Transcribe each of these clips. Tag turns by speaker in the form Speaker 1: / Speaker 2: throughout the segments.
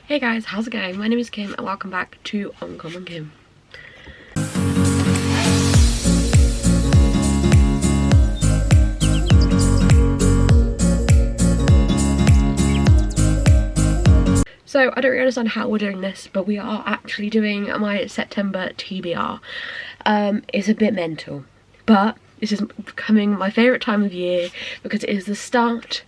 Speaker 1: Hey guys, how's it going? My name is Kim and welcome back to Uncommonkim. So I don't really understand how we're doing this, but we are actually doing my September TBR. It's a bit mental, but this is becoming my favourite time of year because it is the start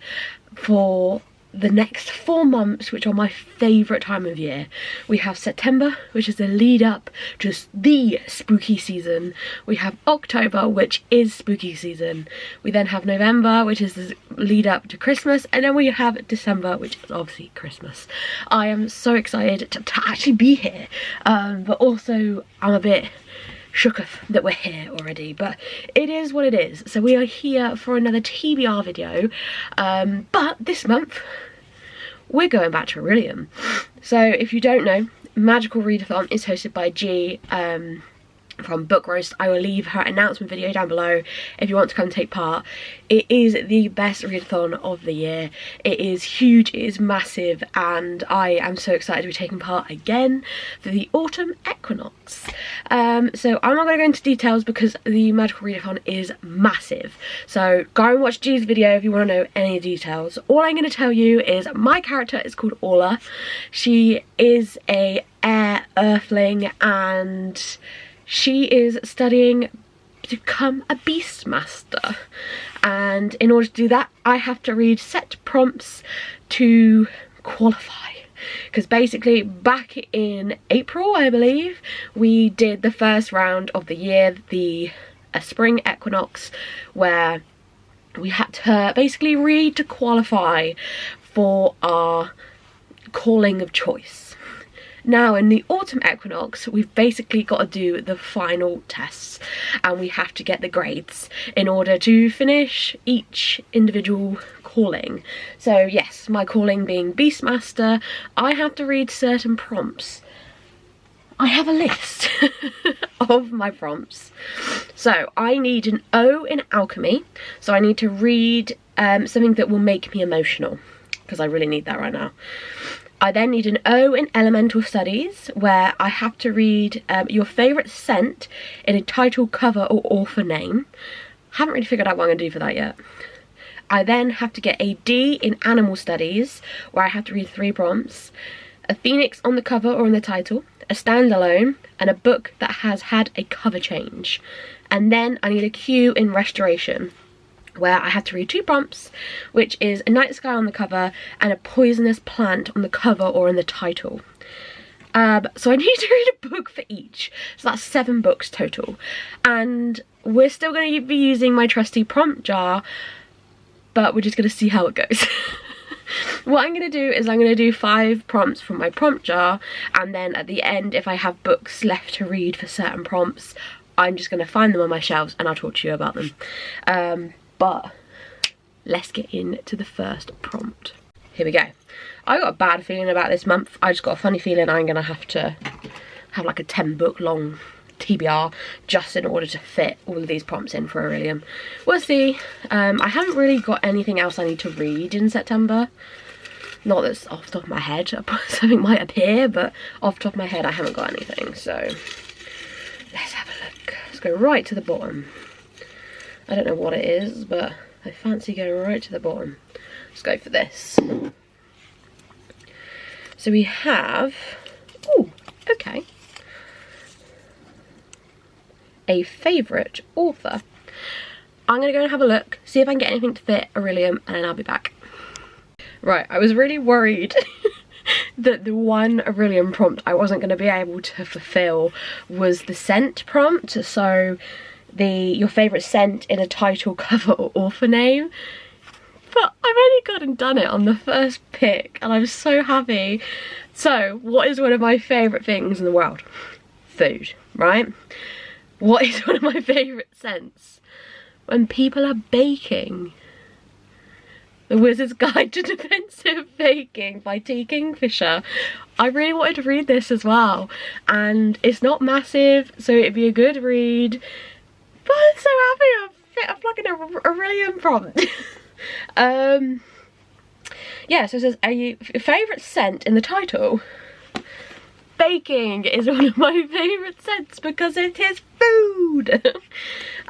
Speaker 1: for the next 4 months, which are my favourite time of year. We have September, which is the lead up to the spooky season. We have October, which is spooky season. We then have November, which is the lead up to Christmas, and then we have December, which is obviously Christmas. I am so excited to actually be here, but also I'm a bit shook that we're here already, but it is what it is. So we are here for another TBR video, but this month we're going back to Readathon. So if you don't know, Magical Readathon is hosted by G from Book Roast. I will leave her announcement video down below if you want to come take part. It is the best readathon of the year. It is huge, it is massive, and I am so excited to be taking part again for the autumn equinox. So I'm not going to go into details because the Magical Readathon is massive. So go and watch G's video if you want to know any details. All I'm going to tell you is my character is called Orla. She is a air earthling and she is studying to become a beastmaster, and in order to do that I have to read set prompts to qualify, because basically back in April, I believe, we did the first round of the year, the spring equinox, where we had to basically read to qualify for our calling of choice. Now in the autumn equinox, we've basically got to do the final tests and we have to get the grades in order to finish each individual calling. So yes, my calling being Beastmaster, I have to read certain prompts. I have a list of my prompts. So I need an O in alchemy, so I need to read something that will make me emotional, because I really need that right now. I then need an O in elemental studies, where I have to read your favourite scent in a title, cover or author name. Haven't really figured out what I'm going to do for that yet. I then have to get a D in animal studies, where I have to read 3 prompts. A phoenix on the cover or in the title, a standalone, and a book that has had a cover change. And then I need a Q in restoration, where I have to read 2 prompts, which is a night sky on the cover and a poisonous plant on the cover or in the title. So I need to read a book for each, so that's 7 books total. And we're still going to be using my trusty prompt jar, but we're just going to see how it goes. What I'm going to do is I'm going to do 5 prompts from my prompt jar, and then at the end, if I have books left to read for certain prompts, I'm just going to find them on my shelves and I'll talk to you about them. But let's get into the first prompt. Here we go. I got a bad feeling about this month. I just got a funny feeling I'm gonna have to have like a 10 book long TBR just in order to fit all of these prompts in for Aurelium. We'll see. I haven't really got anything else I need to read in September. Not that's off the top of my head. Something might appear, but off the top of my head I haven't got anything. So let's have a look. Let's go right to the bottom. I don't know what it is, but I fancy going right to the bottom. Let's go for this. So we have, oh, okay, a favourite author. I'm going to go and have a look, see if I can get anything to fit Aurelium, and then I'll be back. Right, I was really worried that the one Aurelium prompt I wasn't going to be able to fulfill was the scent prompt. So your favourite scent in a title, cover or author name. But I've only gone and done it on the first pick and I'm so happy. So what is one of my favourite things in the world? Food, right? What is one of my favourite scents? When people are baking. The Wizard's Guide to Defensive Baking by T. Kingfisher. I really wanted to read this as well, and it's not massive, so it'd be a good read. But I'm so happy I've fucking Aurelium prompt. yeah, so it says, are you favourite scent in the title? Baking is one of my favourite scents because it is food.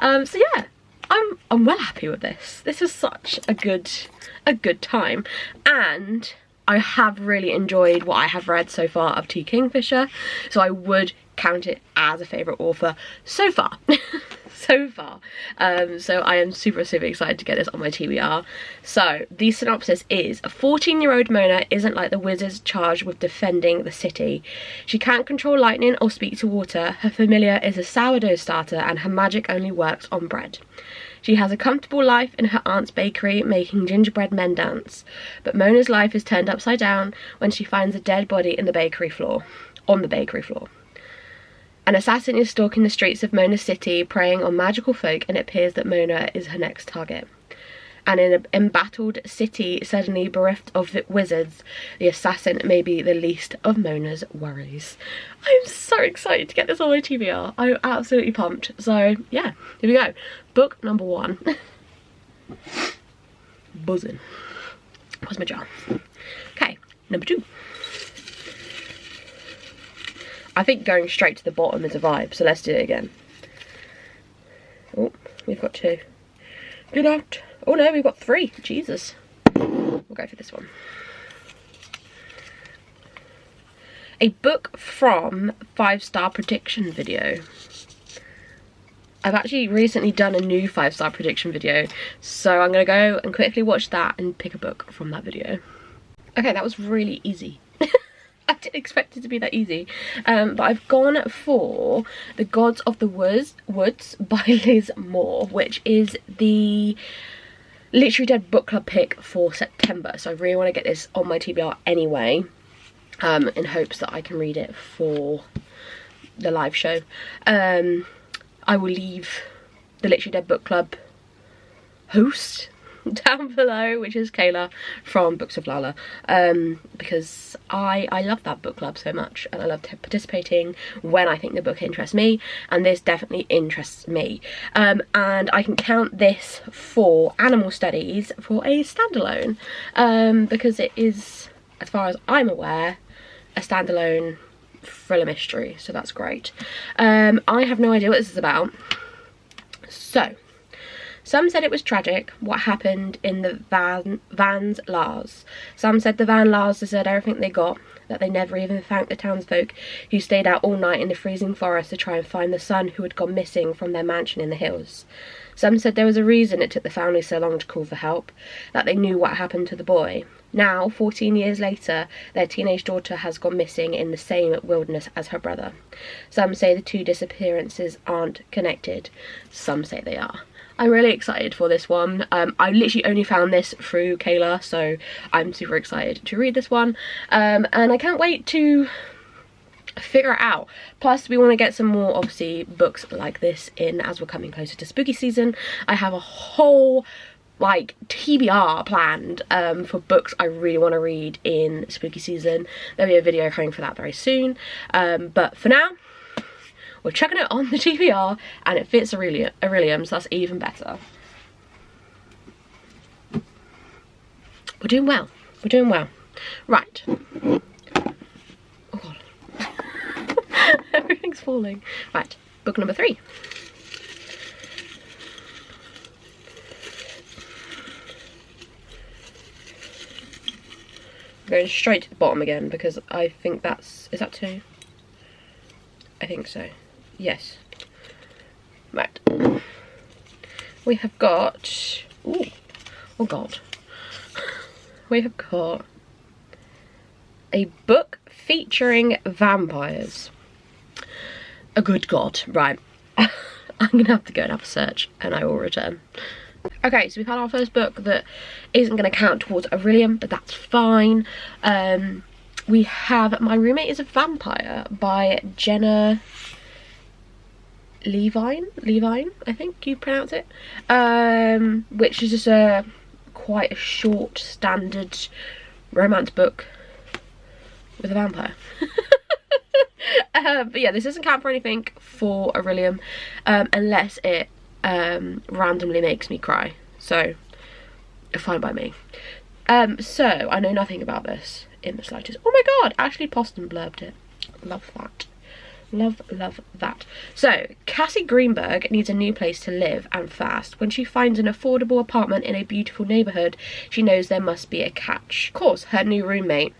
Speaker 1: So yeah, I'm well happy with this. This is such a good time, and I have really enjoyed what I have read so far of T. Kingfisher, so I would count it as a favourite author so far. So I am super excited to get this on my TBR. So the synopsis is: a 14-year-old Mona isn't like the wizards charged with defending the city. She can't control lightning or speak to water. Her familiar is a sourdough starter, and her magic only works on bread. She has a comfortable life in her aunt's bakery, making gingerbread men dance. But Mona's life is turned upside down when she finds a dead body in the bakery floor. An assassin is stalking the streets of Mona City, preying on magical folk, and it appears that Mona is her next target. And in an embattled city suddenly bereft of wizards, the assassin may be the least of Mona's worries. I'm so excited to get this on my TBR. I'm absolutely pumped. So yeah, here we go. Book number 1. Buzzing. Where's my jar? Okay, number 2. I think going straight to the bottom is a vibe, so let's do it again. Oh, we've got 2. Do not. Oh no, we've got 3. Jesus. We'll go for this one. A book from 5-star prediction video. I've actually recently done a new 5-star prediction video, so I'm going to go and quickly watch that and pick a book from that video. Okay, that was really easy. I didn't expect it to be that easy, but I've gone for The Gods of the Woods by Liz Moore, which is the Literary Dead book club pick for September, so I really want to get this on my TBR anyway, in hopes that I can read it for the live show. I will leave the Literary Dead book club host down below, which is Kayla from Books of Lala, because I love that book club so much, and I love participating when I think the book interests me, and this definitely interests me, and I can count this for animal studies for a standalone, because it is, as far as I'm aware, a standalone thriller mystery, so that's great. I have no idea what this is about. So some said it was tragic what happened in the Van Laars. Some said the Van Laars deserved everything they got, that they never even thanked the townsfolk who stayed out all night in the freezing forest to try and find the son who had gone missing from their mansion in the hills. Some said there was a reason it took the family so long to call for help, that they knew what happened to the boy. Now, 14 years later, their teenage daughter has gone missing in the same wilderness as her brother. Some say the two disappearances aren't connected. Some say they are. I'm really excited for this one. I literally only found this through Kayla, so I'm super excited to read this one. And I can't wait to figure it out. Plus, we want to get some more, obviously, books like this in as we're coming closer to spooky season. I have a whole, like, TBR planned for books I really want to read in spooky season. There'll be a video coming for that very soon. But for now, we're chucking it on the TBR, and it fits Aurelium, so that's even better. We're doing well. We're doing well. Right. Oh god. Everything's falling. Right. Book number 3. Going straight to the bottom again because I think that's... Is that 2? I think so. Yes. Right. We have got... Ooh. Oh god. We have got a book featuring vampires. A good god. Right. I'm going to have to go and have a search and I will return. Okay, so we've had our first book that isn't going to count towards Aurelium, but that's fine. We have My Roommate is a Vampire by Jenna Levine, I think you pronounce it, which is just quite a short standard romance book with a vampire. But yeah, this doesn't count for anything for Aurelium, unless it randomly makes me cry, so fine by me. So I know nothing about this in the slightest. Oh my god, Ashley Poston blurbed it. Love that. Love, love that. So, Cassie Greenberg needs a new place to live, and fast. When she finds an affordable apartment in a beautiful neighbourhood, she knows there must be a catch. Of course, her new roommate,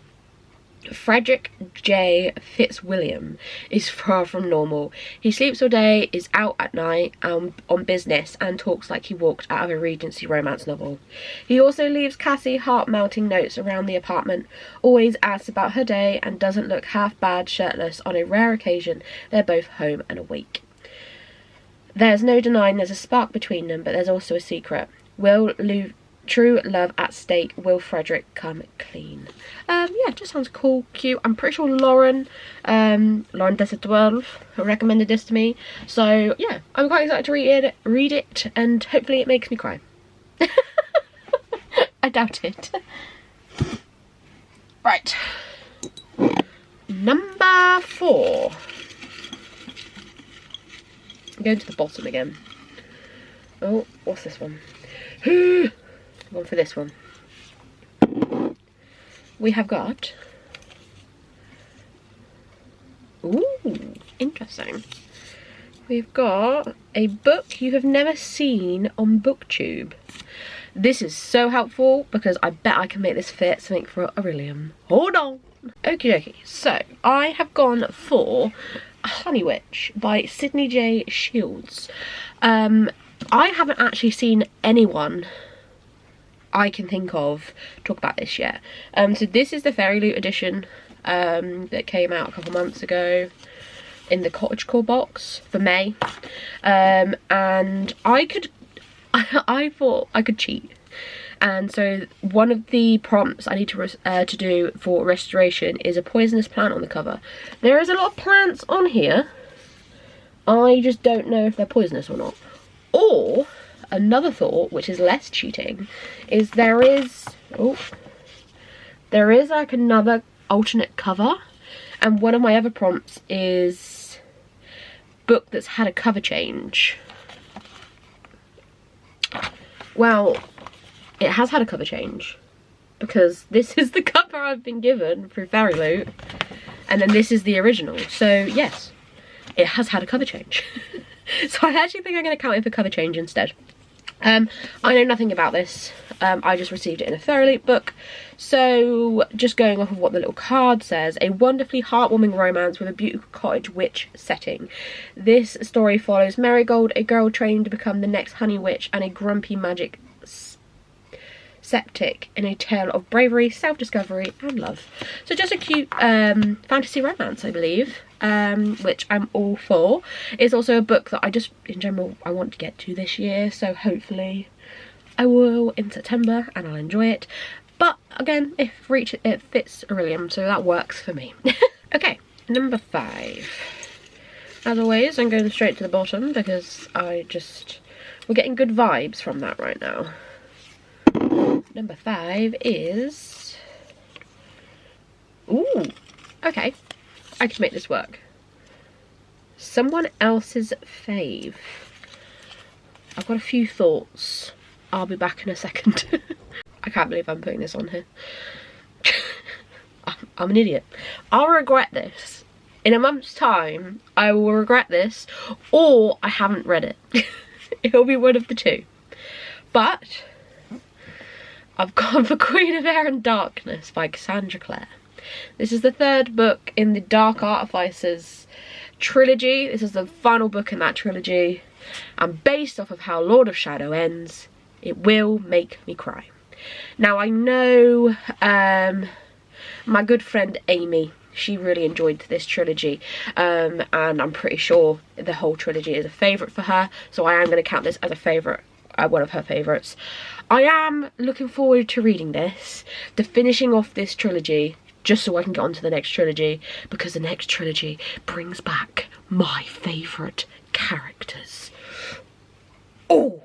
Speaker 1: Frederick J. Fitzwilliam, is far from normal. He sleeps all day, is out at night on business, and talks like he walked out of a Regency romance novel. He also leaves Cassie heart-melting notes around the apartment, always asks about her day, and doesn't look half bad shirtless on a rare occasion they're both home and awake. There's no denying there's a spark between them, but there's also a secret. True love at stake. Will Frederick come clean? Yeah, it just sounds cool, cute. I'm pretty sure Lauren Des12 recommended this to me. So yeah, I'm quite excited to read it, and hopefully it makes me cry. I doubt it. Right. Number 4. I'm going to the bottom again. Oh, what's this one? One for this one. We have got... Ooh, interesting. We've got a book you have never seen on Booktube. This is so helpful because I bet I can make this fit something for Aurelium. Hold on. Okie dokie. So, I have gone for Honey Witch by Sydney J. Shields. I haven't actually seen anyone I can think of talk about this yet. So this is the Fairy Loot edition that came out a couple months ago in the cottagecore box for May, and I thought I could cheat, and so one of the prompts I need to do for restoration is a poisonous plant on the cover. There is a lot of plants on here, I just don't know if they're poisonous or not. Or another thought, which is less cheating, is there is like another alternate cover, and one of my other prompts is book that's had a cover change. Well, it has had a cover change because this is the cover I've been given through Fairy Loot, and then this is the original. So yes, it has had a cover change. So I actually think I'm going to count it for cover change instead. I know nothing about this. I just received it in a Fairy Loot book. So just going off of what the little card says, a wonderfully heartwarming romance with a beautiful cottage witch setting. This story follows Marigold, a girl trained to become the next honey witch, and a grumpy magic septic in a tale of bravery, self-discovery and love. So just a cute fantasy romance, I believe, which I'm all for. It's also a book that I just in general I want to get to this year, so hopefully I will in September and I'll enjoy it. But again, it fits Aurelium, so that works for me. Okay, number 5. As always, I'm going straight to the bottom because we're getting good vibes from that right now. Number 5 is... Ooh, okay. I can make this work. Someone else's fave. I've got a few thoughts. I'll be back in a second. I can't believe I'm putting this on here. I'm an idiot. I'll regret this. In a month's time, I will regret this, or I haven't read it. It'll be one of the two. But I've gone for Queen of Air and Darkness by Cassandra Clare. This is the 3rd book in the Dark Artificers trilogy. This is the final book in that trilogy. And based off of how Lord of Shadow ends, it will make me cry. Now I know my good friend Amy, she really enjoyed this trilogy, and I'm pretty sure the whole trilogy is a favourite for her, so I am going to count this as a favourite, one of her favourites. I am looking forward to reading this, to finishing off this trilogy, just so I can get on to the next trilogy, because the next trilogy brings back my favourite characters. Oh!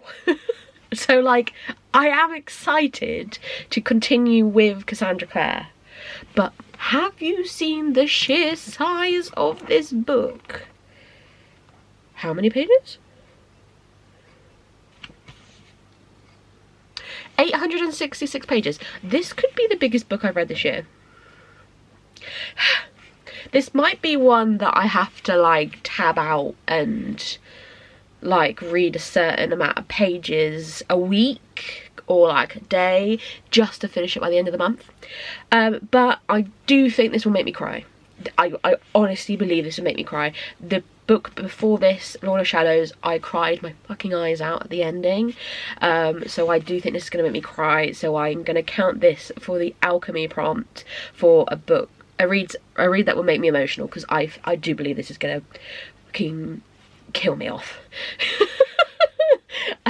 Speaker 1: So, like, I am excited to continue with Cassandra Clare, but have you seen the sheer size of this book? How many pages? 866 pages. This could be the biggest book I've read this year. This might be one that I have to like tab out and like read a certain amount of pages a week or like a day just to finish it by the end of the month. But I do think this will make me cry. I honestly believe this will make me cry. The book before this, Lord of Shadows, I cried my fucking eyes out at the ending. So I do think this is going to make me cry. So I'm going to count this for the alchemy prompt for a book. A read that will make me emotional, because I do believe this is going to fucking kill me off.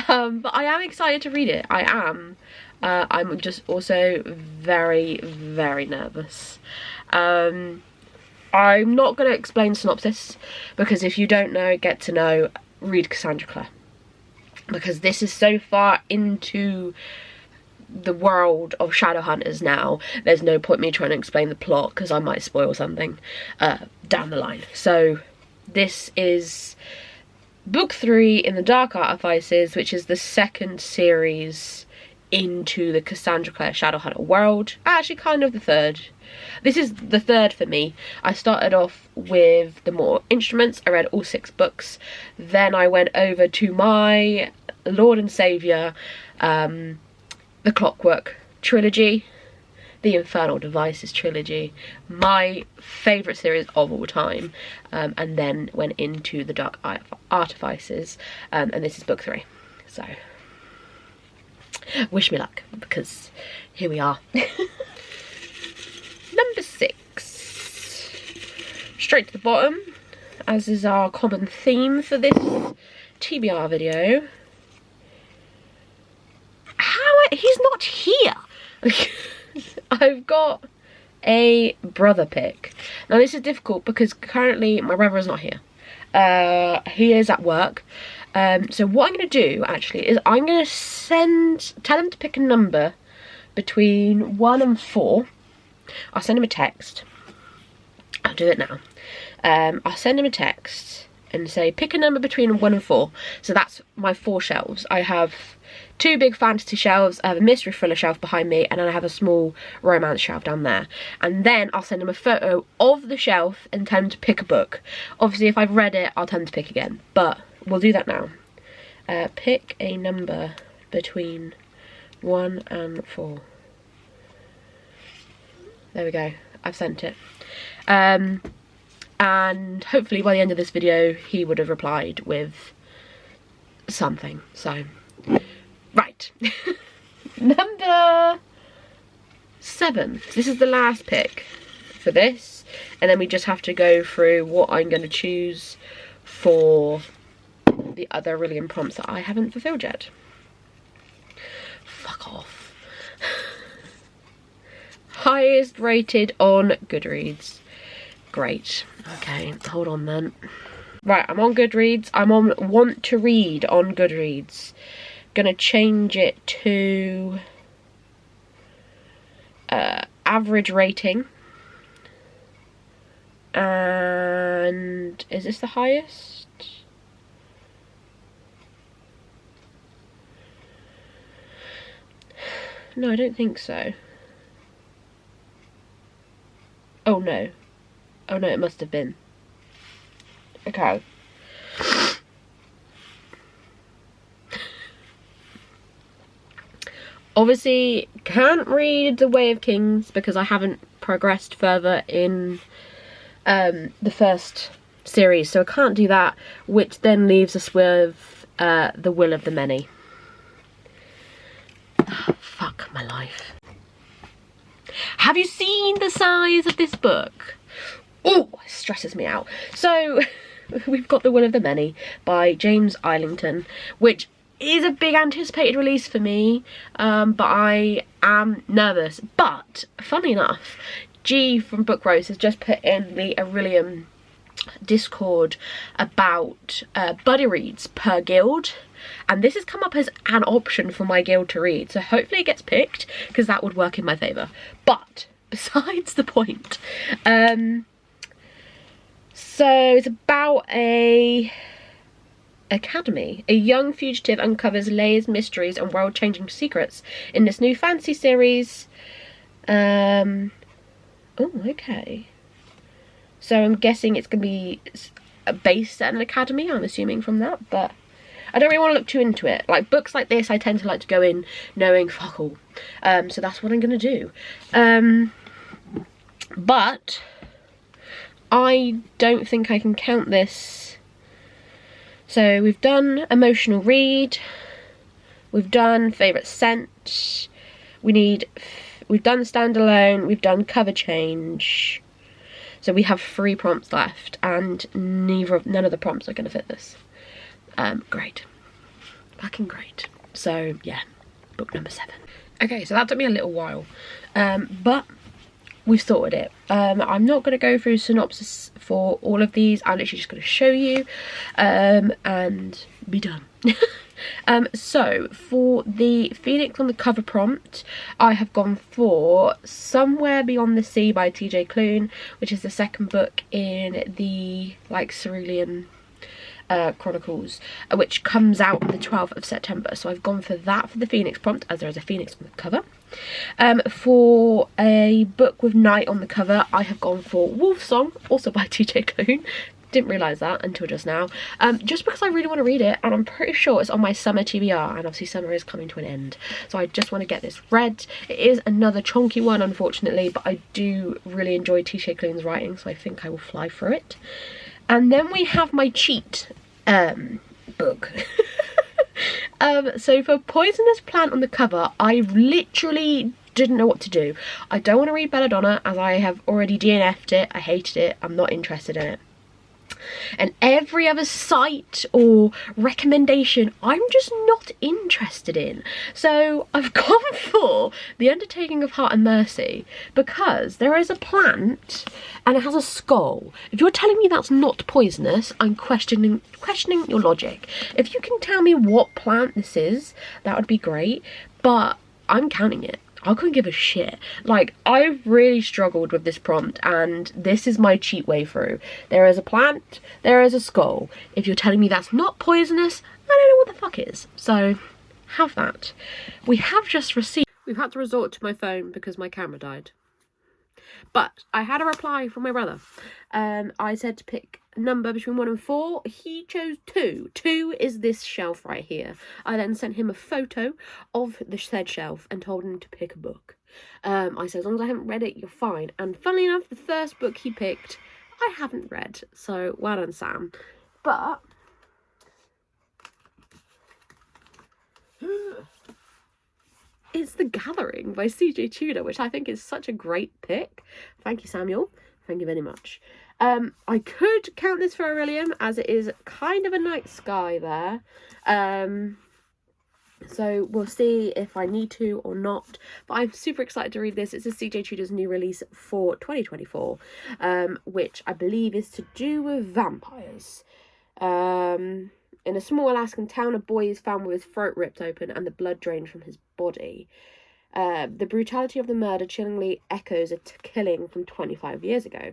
Speaker 1: But I am excited to read it. I am. I'm just also very, very nervous. I'm not going to explain synopsis, because if you don't know, get to know, read Cassandra Clare. Because this is so far into the world of Shadowhunters now, there's no point me trying to explain the plot, because I might spoil something down the line. So this is book 3 in the Dark Artifices, which is the second series into the Cassandra Clare Shadowhunter world. Actually, kind of the third. This is the third for me. I started off with the Mortal Instruments. I read all 6 books. Then I went over to my Lord and Saviour, the Clockwork trilogy, the Infernal Devices trilogy, my favourite series of all time, and then went into the Dark Artifices, and this is book 3. So wish me luck, because here we are. Number 6, straight to the bottom, as is our common theme for this TBR video. He's not here. I've got a brother pick. Now this is difficult because currently my brother is not here. He is at work. So what I'm going to do actually is I'm going to tell him to pick a number between 1 and 4. I'll send him a text. I'll do it now. I'll send him a text and say pick a number between 1 and 4. So that's my 4 shelves. I have 2 big fantasy shelves, I have a mystery thriller shelf behind me, and then I have a small romance shelf down there. And then I'll send him a photo of the shelf and tell him to pick a book. Obviously if I've read it, I'll tell him to pick again, but we'll do that now. Pick a number between 1 and 4. There we go, I've sent it. And hopefully by the end of this video he would have replied with something. So right. Number 7. This is the last pick for this, and then we just have to go through what I'm going to choose for the other Aurelian prompts that I haven't fulfilled yet. Fuck off. Highest rated on Goodreads. Great. Okay, hold on then. Right, I'm on Goodreads. I'm on Want to Read on Goodreads. Gonna change it to average rating. And is this the highest? No, I don't think so. Oh no. Oh no, it must have been. Okay. Obviously, can't read The Way of Kings because I haven't progressed further in the first series, so I can't do that, which then leaves us with The Will of the Many. Oh, fuck my life. Have you seen the size of this book? Oh, it stresses me out. So, we've got The Will of the Many by James Islington, which is a big anticipated release for me, but I am nervous. But, funny enough, G from Book Rose has just put in the Aurelian Discord about buddy reads per guild, and this has come up as an option for my guild to read, so hopefully it gets picked, because that would work in my favour. But, besides the point, so it's about a Academy. A young fugitive uncovers layers, mysteries, and world-changing secrets in this new fantasy series. Oh, okay. So I'm guessing it's going to be based at an academy, I'm assuming from that, but I don't really want to look too into it. Like, books like this, I tend to like to go in knowing fuck all. So that's what I'm going to do. But I don't think I can count this. So we've done emotional read. We've done favourite scent. We've done standalone. We've done cover change. So we have 3 prompts left, and none of the prompts are going to fit this. Great. Fucking great. So yeah, book number 7. Okay, so that took me a little while, but we've sorted it. I'm not going to go through synopsis for all of these. I'm literally just going to show you and be done. So for the Phoenix on the cover prompt, I have gone for Somewhere Beyond the Sea by TJ Klune, which is the second book in the like Cerulean Chronicles, which comes out on the 12th of September. So I've gone for that for the Phoenix prompt, as there is a phoenix on the cover. For a book with night on the cover, I have gone for Wolf Song, also by TJ Klune. Didn't realise that until just now, just because I really want to read it, and I'm pretty sure it's on my summer TBR, and obviously summer is coming to an end, so I just want to get this read. It is another chonky one, unfortunately, but I do really enjoy TJ Klune's writing, so I think I will fly through it. And then we have my cheat book. So for Poisonous Plant on the cover, I literally didn't know what to do. I don't want to read Belladonna, as I have already DNF'd it. I hated it. I'm not interested in it. And every other site or recommendation I'm just not interested in. So I've gone for The Undertaking of Heart and Mercy, because there is a plant and it has a skull. If you're telling me that's not poisonous, I'm questioning your logic. If you can tell me what plant this is, that would be great, but I'm counting it. I couldn't give a shit. Like, I've really struggled with this prompt, and this is my cheat way through. There is a plant, there is a skull. If you're telling me that's not poisonous, I don't know what the fuck is. So, have that. We have just received... We've had to resort to my phone because my camera died. But I had a reply from my brother. I said to pick a number between 1 and 4. He chose 2. 2 is this shelf right here. I then sent him a photo of the said shelf and told him to pick a book. I said, as long as I haven't read it, you're fine. And funnily enough, the first book he picked, I haven't read. So, well done, Sam. But... it's The Gathering by CJ Tudor, which I think is such a great pick. Thank you, Samuel. Thank you very much. I could count this for Aurelium, as it is kind of a night sky there. So we'll see if I need to or not. But I'm super excited to read this. It's a CJ Tudor's new release for 2024, which I believe is to do with vampires. In a small Alaskan town, a boy is found with his throat ripped open and the blood drained from his body. The brutality of the murder chillingly echoes a killing from 25 years ago.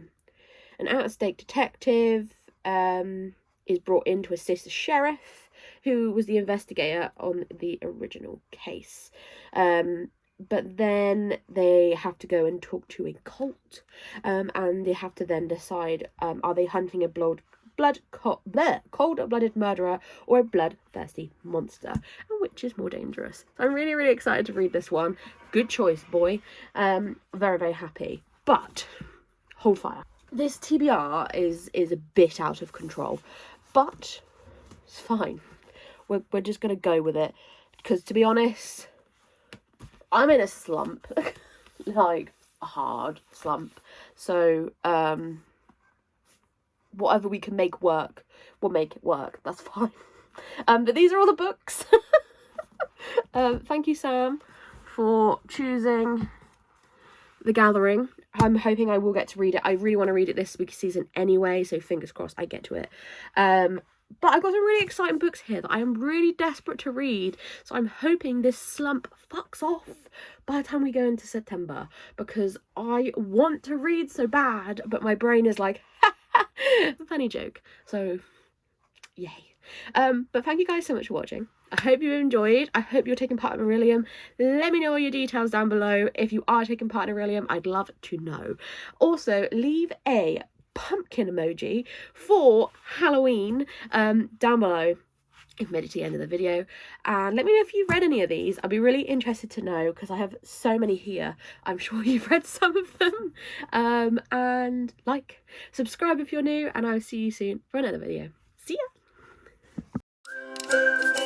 Speaker 1: An out-of-state detective is brought in to assist the sheriff, who was the investigator on the original case. But then they have to go and talk to a cult, and they have to then decide, are they hunting a cold-blooded murderer or a bloodthirsty monster, and which is more dangerous. So I'm really, really excited to read this one. Good choice, boy. Very, very happy. But hold fire. This TBR is a bit out of control, but it's fine. We're just gonna go with it, because to be honest, I'm in a slump, like a hard slump. So whatever we can make work, we'll make it work. That's fine. But these are all the books. Thank you, Sam, for choosing The Gathering. I'm hoping I will get to read it. I really want to read it this week season anyway, so fingers crossed I get to it. But I've got some really exciting books here that I am really desperate to read, so I'm hoping this slump fucks off by the time we go into September, because I want to read so bad, but my brain is like, funny joke. So, yay. But thank you guys so much for watching. I hope you enjoyed. I hope you're taking part in Aurelium. Let me know all your details down below. If you are taking part in Aurelium, I'd love to know. Also, leave a pumpkin emoji for Halloween down below if you made it to the end of the video, and let me know if you've read any of these. I'd be really interested to know because I have so many here. I'm sure you've read some of them. And like, subscribe if you're new, and I'll see you soon for another video. See ya.